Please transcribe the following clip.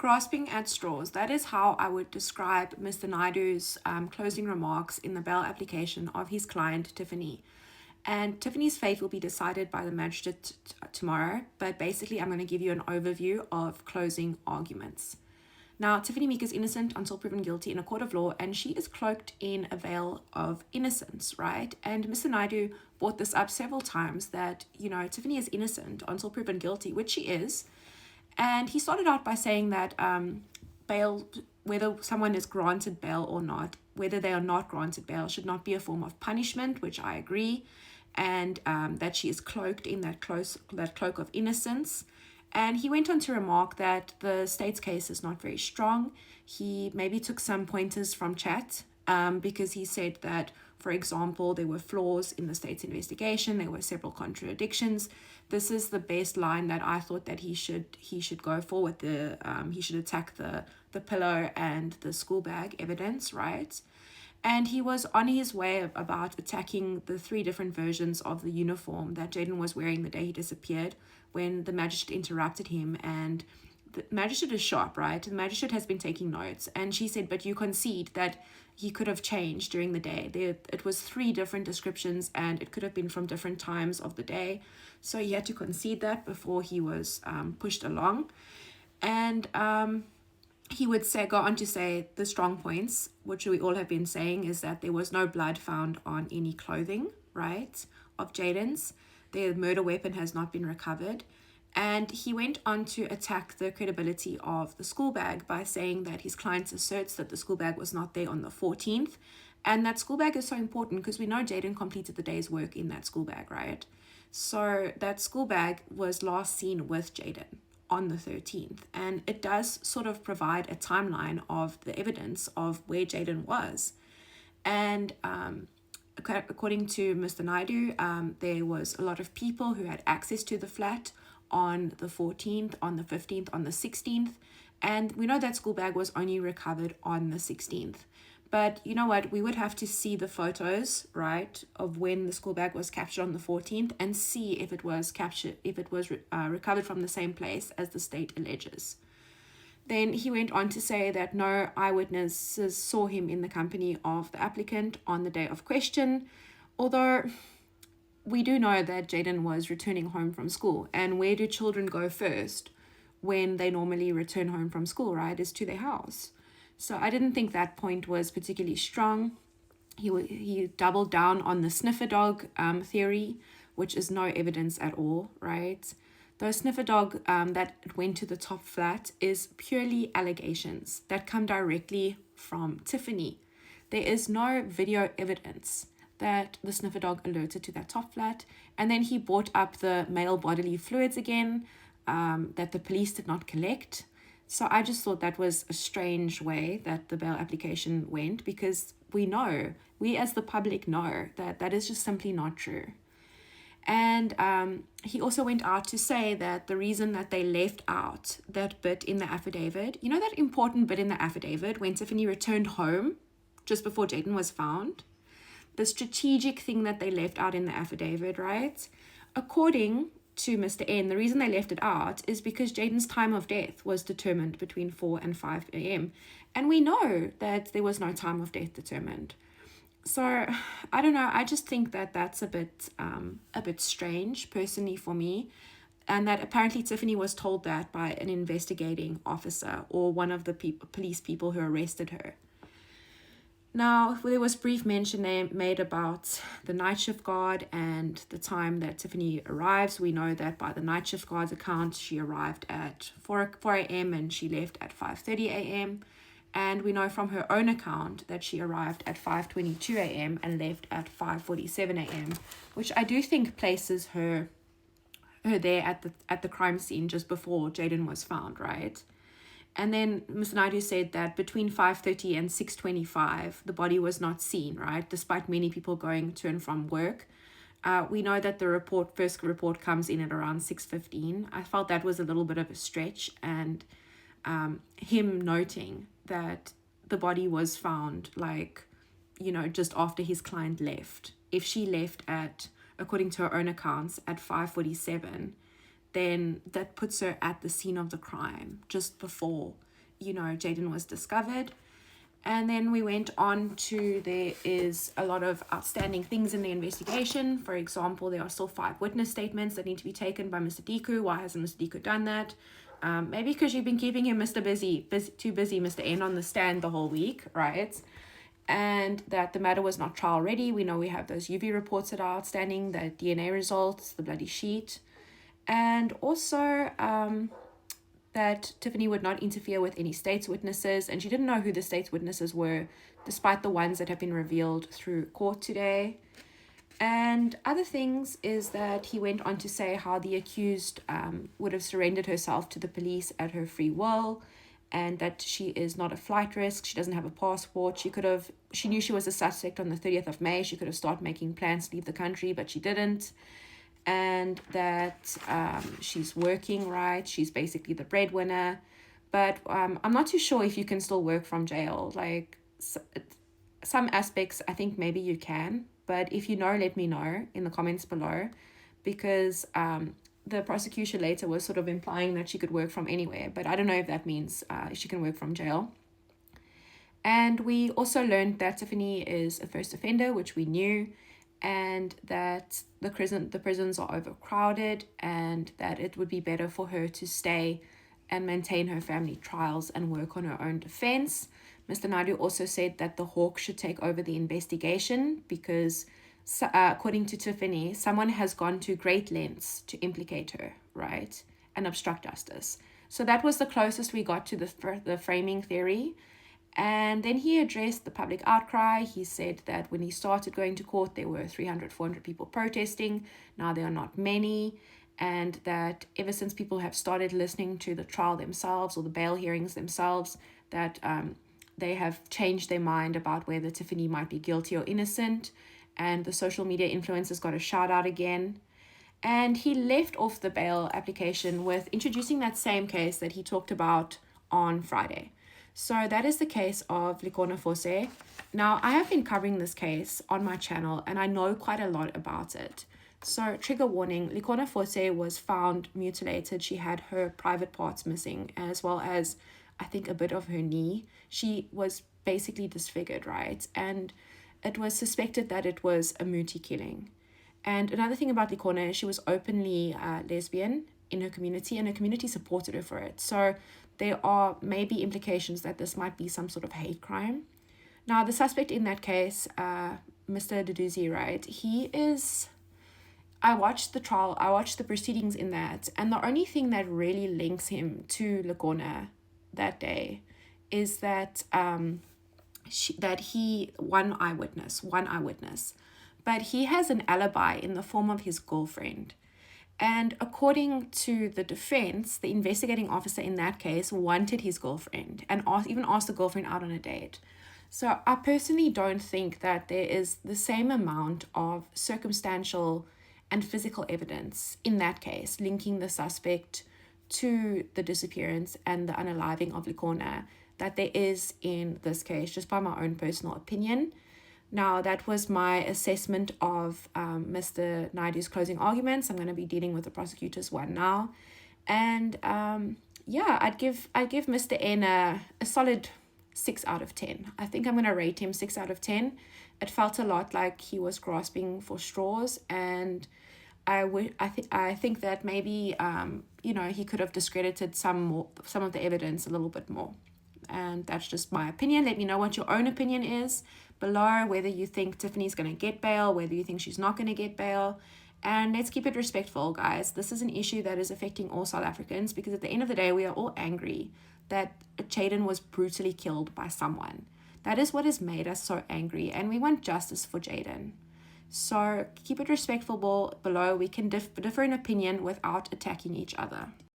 grasping at straws. That is how I would describe Mr. Naidu's closing remarks in the bail application of his client, Tiffany. And Tiffany's fate will be decided by the magistrate tomorrow, but basically I'm going to give you an overview of closing arguments. Now, Tiffany Meek is innocent until proven guilty in a court of law, and she is cloaked in a veil of innocence, right? And Mr. Naidu brought this up several times that, Tiffany is innocent until proven guilty, which she is. And he started out by saying that bail, whether someone is granted bail or not, whether they are not granted bail, should not be a form of punishment, which I agree, and that she is cloaked in that cloak of innocence. And he went on to remark that the state's case is not very strong. He maybe took some pointers from chat because he said that, for example, there were flaws in the state's investigation. There were several contradictions. This is the best line that I thought that he should go for with the he should attack the pillow and the school bag evidence, right? And he was on his way about attacking the 3 different versions of the uniform that Jayden was wearing the day he disappeared, when the magistrate interrupted him. And the magistrate is sharp, right? The magistrate has been taking notes, and she said, but you concede that he could have changed during the day. It was 3 different descriptions, and it could have been from different times of the day. So he had to concede that before he was pushed along. And he would go on to say the strong points, which we all have been saying, is that there was no blood found on any clothing, right, of Jayden's. The murder weapon has not been recovered. And he went on to attack the credibility of the school bag by saying that his client asserts that the school bag was not there on the 14th. And that school bag is so important because we know Jayden completed the day's work in that school bag, right? So that school bag was last seen with Jayden on the 13th. And it does sort of provide a timeline of the evidence of where Jayden was. And according to Mr. Naidu, there was a lot of people who had access to the flat on the 14th, on the 15th, on the 16th. And we know that school bag was only recovered on the 16th. But you know what? We would have to see the photos, right, of when the school bag was captured on the 14th and see if it was recovered from the same place as the state alleges. Then he went on to say that no eyewitnesses saw him in the company of the applicant on the day of question, although we do know that Jayden was returning home from school. And where do children go first when they normally return home from school, right, is to their house. So I didn't think that point was particularly strong. He doubled down on the sniffer dog theory, which is no evidence at all, right? The sniffer dog that went to the top flat is purely allegations that come directly from Tiffany. There is no video evidence that the sniffer dog alerted to that top flat. And then he brought up the male bodily fluids again that the police did not collect. So I just thought that was a strange way that the bail application went, because we as the public know that that is just simply not true. And he also went out to say that the reason that they left out that bit in the affidavit, that important bit in the affidavit when Tiffany returned home just before Jayden was found, the strategic thing that they left out in the affidavit, right? According to Mr. N, the reason they left it out is because Jayden's time of death was determined between 4 and 5 a.m. And we know that there was no time of death determined. So I don't know. I just think that that's a bit strange personally for me. And that apparently Tiffany was told that by an investigating officer or one of the police people who arrested her. Now, there was brief mention made about the night shift guard and the time that Tiffany arrives. We know that by the night shift guard's account, she arrived at 4 a.m. and she left at 5:30 a.m. And we know from her own account that she arrived at 5:22 a.m. and left at 5:47 a.m., which I do think places her there at the crime scene just before Jayden was found, right? And then Mr. Naidu said that between 5:30 and 6:25, the body was not seen, right? Despite many people going to and from work. We know that the first report comes in at around 6:15. I felt that was a little bit of a stretch, and him noting that the body was found just after his client left. If she left according to her own accounts, at 5:47, then that puts her at the scene of the crime just before Jayden was discovered. And then we went on to, there is a lot of outstanding things in the investigation. For example, there are still 5 witness statements that need to be taken by Mr. Deku. Why hasn't Mr. Deku done that? Maybe because you've been keeping him too busy, Mr. N, on the stand the whole week, right? And that the matter was not trial ready. We know we have those UV reports that are outstanding, the DNA results, the bloody sheet. And also that Tiffany would not interfere with any state's witnesses, and she didn't know who the state's witnesses were, despite the ones that have been revealed through court today. And other things is that he went on to say how the accused would have surrendered herself to the police at her free will, and that she is not a flight risk. She doesn't have a passport. She knew she was a suspect on the 30th of May. She could have started making plans to leave the country, but she didn't. And that she's working, right? She's basically the breadwinner. But I'm not too sure if you can still work from jail. Like, some aspects, I think maybe you can. But if you know, let me know in the comments below. Because the prosecution later was sort of implying that she could work from anywhere. But I don't know if that means she can work from jail. And we also learned that Tiffany is a first offender, which we knew. And that the prisons are overcrowded, and that it would be better for her to stay and maintain her family trials and work on her own defense. Mr. Naidu also said that the Hawk should take over the investigation because, according to Tiffany, someone has gone to great lengths to implicate her, right, and obstruct justice. So that was the closest we got to the framing theory. And then he addressed the public outcry. He said that when he started going to court, there were 300, 400 people protesting. Now there are not many. And that ever since people have started listening to the trial themselves or the bail hearings themselves, that they have changed their mind about whether Tiffany might be guilty or innocent. And the social media influencers got a shout out again. And he left off the bail application with introducing that same case that he talked about on Friday. So that is the case of Lekona Fosse. Now, I have been covering this case on my channel, and I know quite a lot about it. So, trigger warning, Lekona Fosse was found mutilated. She had her private parts missing, as well as, I think, a bit of her knee. She was basically disfigured, right? And it was suspected that it was a muti killing. And another thing about Lekona is she was openly lesbian in her community, and her community supported her for it. So there are maybe implications that this might be some sort of hate crime. Now, the suspect in that case, Mr. Duduzi, right, I watched the trial, I watched the proceedings in that, and the only thing that really links him to Lekona that day is that he, one eyewitness, but he has an alibi in the form of his girlfriend. And according to the defense, the investigating officer in that case wanted his girlfriend and even asked the girlfriend out on a date. So I personally don't think that there is the same amount of circumstantial and physical evidence in that case linking the suspect to the disappearance and the unaliving of Lekona that there is in this case, just by my own personal opinion. Now, that was my assessment of Mr. Naidu's closing arguments. I'm going to be dealing with the prosecutor's one now. And I'd give Mr. N a solid 6 out of 10. I think I'm going to rate him 6 out of 10. It felt a lot like he was grasping for straws, and I think that maybe he could have discredited some of the evidence a little bit more. And that's just my opinion. Let me know what your own opinion is below, whether you think Tiffany's going to get bail, whether you think she's not going to get bail. And let's keep it respectful, guys. This is an issue that is affecting all South Africans, because at the end of the day, we are all angry that Jayden was brutally killed by someone. That is what has made us so angry, and we want justice for Jayden. So keep it respectful below. We can differ in opinion without attacking each other.